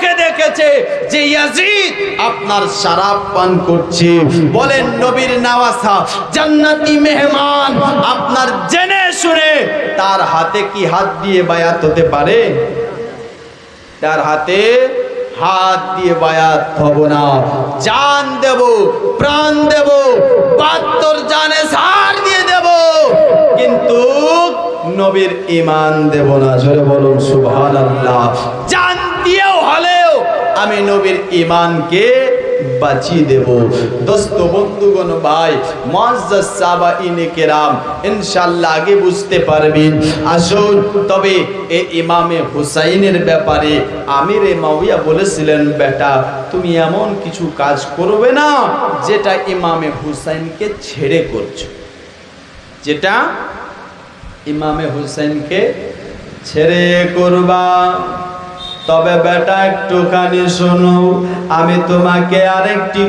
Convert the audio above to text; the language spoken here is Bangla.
চোখে দেখেছে যে ইয়াজিদ আপনার শরাব পান করছে। বলেন নবীর নওয়াসা জান্নাতি মেহমান আপনার জেনে শুনে তার হাতে কি হাত দিয়ে বায়াত হতে পারে? তার হাতে হাত দিয়ে বায়াত হব না। জান দেব, প্রাণ দেব, 72 জানে ছাড় দিয়ে দেব, কিন্তু নবীর ঈমান দেব না। জোরে বলুন সুবহানাল্লাহ। জান দিয়েও হলেও আমি নবীর ঈমানকে বাঁচিয়ে দেব। দোস্ত বন্ধুগণ ভাই মুআজ্জাজ সাহাবায়ে কেরাম ইনশাআল্লাহ আগে বুঝতে পারবেন। আসুন তবে এই ইমামে হুসাইনের ব্যাপারে আমিরে মাওইয়া বলেছিলেন, বেটা তুমি এমন কিছু কাজ করবে না যেটা ইমামে হুসাইনকে ছেড়ে করছো, যেটা ইমামে হুসাইনকে ছেড়ে করবা। তবে বেটা একটুখানি শোনো, আমি তোমাকে আরেকটি